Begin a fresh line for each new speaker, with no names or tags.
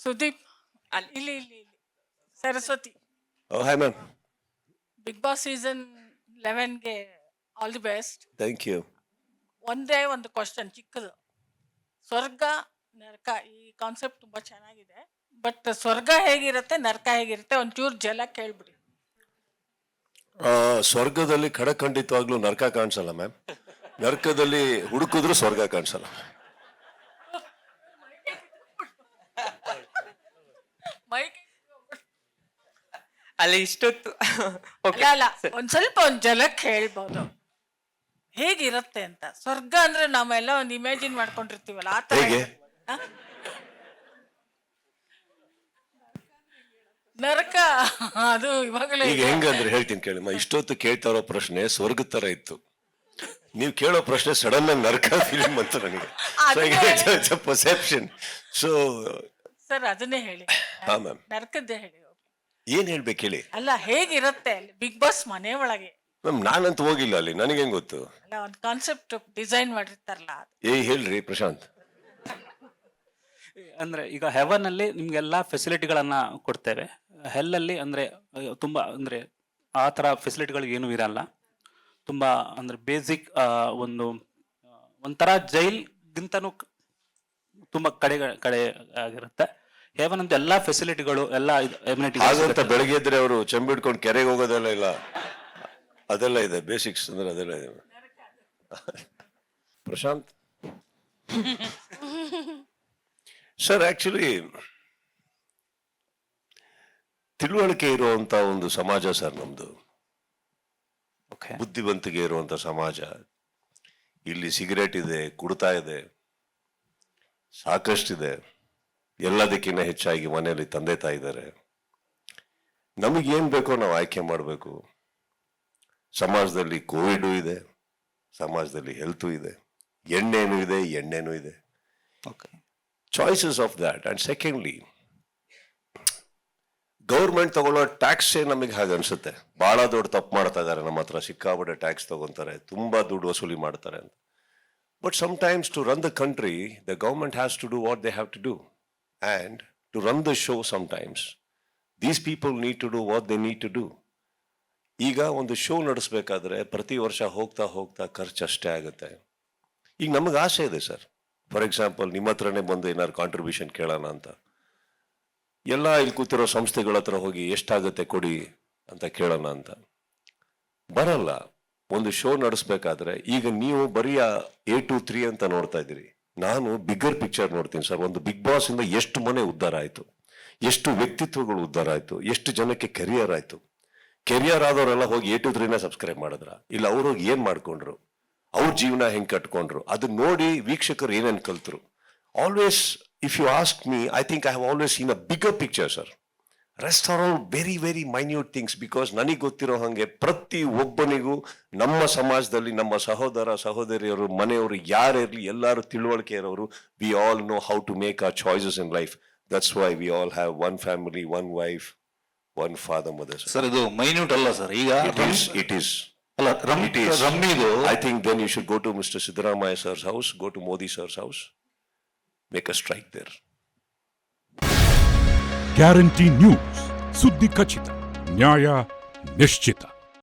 ಸುದೀಪ್ ಇಲ್ಲಿ Saraswati.
Oh, hi, ma'am.
Bigg Boss season 11ಗೆ all the best.
Thank you.
ಒಂದೇ ಒಂದು ಕ್ವಶನ್ ಚಿಕ್ಕದು. ಸ್ವರ್ಗ ನರಕ ಈ ಕಾನ್ಸೆಪ್ಟ್ ತುಂಬಾ ಚೆನ್ನಾಗಿದೆ, ಬಟ್ ಸ್ವರ್ಗ ಹೇಗಿರುತ್ತೆ ನರಕ ಹೇಗಿರುತ್ತೆ ಒಂಚೂರು ಜಲ ಕೇಳ್ಬಿಡಿ.
ಸ್ವರ್ಗದಲ್ಲಿ ಖಂಡಿತವಾಗ್ಲೂ ನರಕ ಕಾಣಿಸಲ್ಲ ಮ್ಯಾಮ್. ನರಕದಲ್ಲಿ ಹುಡುಕಿದ್ರು ಸ್ವರ್ಗ ಕಾಣಿಸಲ್ಲ.
ಅಲ್ಲಿ ಇಷ್ಟೊತ್ತು
ಅಲ್ಲ ಒಂದ್ ಸ್ವಲ್ಪ ಒಂದ್ ಜಲಕ್ಕೆ ಹೇಳ್ಬೋದು ಹೇಗಿರುತ್ತೆ ಅಂತ. ಸ್ವರ್ಗ ಅಂದ್ರೆ ನಾವೆಲ್ಲ ಒಂದು ಇಮ್ಯಾಜಿನ್ ಮಾಡ್ಕೊಂಡಿರ್ತೀವಲ್ಲ ಆ ತರ.
ಹೇಗೆ?
ಆ? ನರಕ ಅದು ಇವಾಗಲೇ
ಈಗ ಹೆಂಗಂದ್ರೆ ಹೇಳ್ತೀನಿ ಕೇಳಿ. ಇಷ್ಟೊತ್ತು ಕೇಳ್ತಾ ಇರೋ ಪ್ರಶ್ನೆ ಸ್ವರ್ಗದ ತರ ಇತ್ತು. ನೀವು ಕೇಳೋ ಪ್ರಶ್ನೆ ಸಡನ್ ಆಗಿ ನರಕ ಫಿಲ್ಮ್ ಅಂತ ನನಗೆ. ಪರ್ಸೆಪ್ಷನ್. ಸೊ
ಸರ್ ಅದನ್ನೇ ಹೇಳಿ.
ಹಾ ಮ್ಯಾಮ್.
ನರಕದ್ದೇ ಹೇಳಿ.
ಏನ್ ಹೇಳ್ಬೇಕು ಹೇಳಿ.
ಅಲ್ಲ ಹೇಗಿರುತ್ತೆ ಬಿಗ್ ಬಾಸ್ ಮನೆ ಒಳಗೆ?
ಮ್ಯಾಮ್ ನಾನಂತೂ ಹೋಗಿಲ್ಲ ಅಲ್ಲಿ, ನನಗೆ ಹೆಂಗ್ ಗೊತ್ತು?
ಅಲ್ಲ ಒಂದು ಕಾನ್ಸೆಪ್ಟ್ ಡಿಸೈನ್ ಮಾಡಿರ್ತಾರಲ್ಲ ಅದು.
ಹೇಳ್ರಿ ಪ್ರಶಾಂತ್.
ಅಂದ್ರೆ ಈಗ ಹೆವನ್ ಅಲ್ಲಿ ನಿಮ್ಗೆಲ್ಲಾ ಫೆಸಿಲಿಟಿಗಳನ್ನ ಕೊಡ್ತೇವೆ. ಹೆಲ್ ಅಲ್ಲಿ ಅಂದ್ರೆ ತುಂಬಾ ಅಂದ್ರೆ ಆ ತರ ಫೆಸಿಲಿಟಿಗಳು ಏನು ಇರಲ್ಲ. ತುಂಬಾ ಅಂದ್ರೆ ಬೇಸಿಕ್ ಒಂದು ಒಂಥರ ಜೈಲ್ಗಿಂತನೂ ತುಂಬಾ ಕಡೆ ಆಗಿರುತ್ತೆ. ಹೆವನ್ ಅಂತ ಎಲ್ಲಾ ಫೆಸಿಲಿಟಿಗಳು ಎಲ್ಲ
ಹಾಗಂತ ಬೆಳಗ್ಗೆ ಇದ್ರೆ ಅವರು ಚೆಂಬು ಹಿಡ್ಕೊಂಡು ಕೆರೆಗೆ ಹೋಗೋದೆಲ್ಲ ಇಲ್ಲ, ಅದೆಲ್ಲ ಇದೆ. ಬೇಸಿಕ್ಸ್ ಅಂದ್ರೆ ಅದೆಲ್ಲ ಇದೆ. ಪ್ರಶಾಂತ್ ಸರ್, ಆಕ್ಚುಲಿ ತಿಳುವಳಿಕೆ ಇರುವಂತ ಒಂದು ಸಮಾಜ ಸರ್ ನಮ್ದು. ಬುದ್ಧಿವಂತಿಕೆ ಇರುವಂತ ಸಮಾಜ. ಇಲ್ಲಿ ಸಿಗರೇಟ್ ಇದೆ, ಕುಡ್ತಾ ಇದೆ, ಸಾಕಷ್ಟಿದೆ. ಎಲ್ಲದಕ್ಕಿಂತ ಹೆಚ್ಚಾಗಿ ಮನೆಯಲ್ಲಿ ತಂದೆ ತಾಯಿ ಇದ್ದಾರೆ. ನಮಗೇನ್ ಬೇಕೋ ನಾವು ಆಯ್ಕೆ ಮಾಡಬೇಕು. ಸಮಾಜದಲ್ಲಿ ಕೋವಿಡ್ ಇದೆ, ಸಮಾಜದಲ್ಲಿ ಹೆಲ್ತ್ ಇದೆ, ಎಣ್ಣೆನೂ ಇದೆ. Choices of that. And secondly, government ತಗೊಳ್ಳೋ ಟ್ಯಾಕ್ಸೇ ನಮಗೆ ಹಾಗೆ ಅನ್ಸುತ್ತೆ. ಬಹಳ ದೊಡ್ಡ ತಪ್ಪು ಮಾಡ್ತಾ ಇದ್ದಾರೆ, ನಮ್ಮ ಹತ್ರ ಸಿಕ್ಕಾಪಟ್ಟೆ ಟ್ಯಾಕ್ಸ್ ತಗೊಂತಾರೆ, ತುಂಬಾ ದುಡ್ಡು ವಸೂಲಿ ಮಾಡ್ತಾರೆ ಅಂತ. But sometimes to run the country the government has to do what they have to do. And to run the show sometimes, these people need to do what they need to do. ಈಗ ಒಂದು show ನಡೆಸಬೇಕಾದ್ರೆ ಪ್ರತಿ ವರ್ಷ ಹೋಗ್ತಾ ಖರ್ಚು ಅಷ್ಟೇ ಆಗುತ್ತೆ. ಈಗ ನಮಗೆ ಆಸೆ ಇದೆ ಸರ್. ಫಾರ್ ಎಕ್ಸಾಂಪಲ್, ನಿಮ್ಮ ಹತ್ರನೇ ಬಂದು ಏನಾದ್ರು ಕಾಂಟ್ರಿಬ್ಯೂಷನ್ ಕೇಳೋಣ ಅಂತ. ಎಲ್ಲ ಇಲ್ಲಿ ಕೂತಿರೋ ಸಂಸ್ಥೆಗಳ ಹತ್ರ ಹೋಗಿ ಎಷ್ಟಾಗುತ್ತೆ ಕೊಡಿ ಅಂತ ಕೇಳೋಣ ಅಂತ ಬರಲ್ಲ. ಒಂದು ಶೋ ನಡೆಸಬೇಕಾದ್ರೆ ಈಗ ನೀವು ಬರೀ A to 3 ಅಂತ ನೋಡ್ತಾ ಇದ್ದೀರಿ. ನಾನು ಬಿಗ್ಗರ್ ಪಿಕ್ಚರ್ ನೋಡ್ತೀನಿ ಸರ್. ಒಂದು ಬಿಗ್ ಬಾಸ್ ಇಂದ ಎಷ್ಟು ಮನೆ ಉದ್ಧಾರ ಆಯ್ತು, ಎಷ್ಟು ವ್ಯಕ್ತಿತ್ವಗಳು ಉದ್ಧಾರ ಆಯ್ತು, ಎಷ್ಟು ಜನಕ್ಕೆ ಕೆರಿಯರ್ ಆಯ್ತು. ಕೆರಿಯರ್ ಆದವರೆಲ್ಲ ಹೋಗಿ A to 3 ಸಬ್ಸ್ಕ್ರೈಬ್ ಮಾಡಿದ್ರ ಇಲ್ಲ, ಅವ್ರು ಹೋಗಿ ಏನ್ ಮಾಡ್ಕೊಂಡ್ರು, ಅವ್ರ ಜೀವನ ಹೆಂಗ್ ಕಟ್ಕೊಂಡ್ರು, ಅದು ನೋಡಿ ವೀಕ್ಷಕರು ಏನೇನ್ ಕಲ್ತರು. Always if you ask me, I think I have always seen a bigger picture sir. Rest are all very very minute things. Because ನನಗೆ ಗೊತ್ತಿರೋ ಹಾಗೆ ಪ್ರತಿ ಒಬ್ಬನಿಗೂ ನಮ್ಮ ಸಮಾಜದಲ್ಲಿ ನಮ್ಮ ಸಹೋದರ ಸಹೋದರಿಯರು, ಮನೆಯವರು ಯಾರೇ ಇರಲಿ, ಎಲ್ಲರೂ ತಿಳುವಳಿಕೆ ಇರೋರು. We all know how to make our choices in life. That's why we all have one family, one wife, one father, mother.
Sir ಇದು ಮೈನ್ಯೂಟ್ ಅಲ್ಲ ಸರ್. ಈಗ
ಇಟ್ ಈಸ್
ಅಲ್ಲ ರಮ್ಮಿದು.
I think then you should go to mister Siddaramaiah sir's house, go to Modi sir's house, make a strike there.
Guarantee news, ಸುದ್ದಿ ಖಚಿತ, ನ್ಯಾಯ ನಿಶ್ಚಿತ.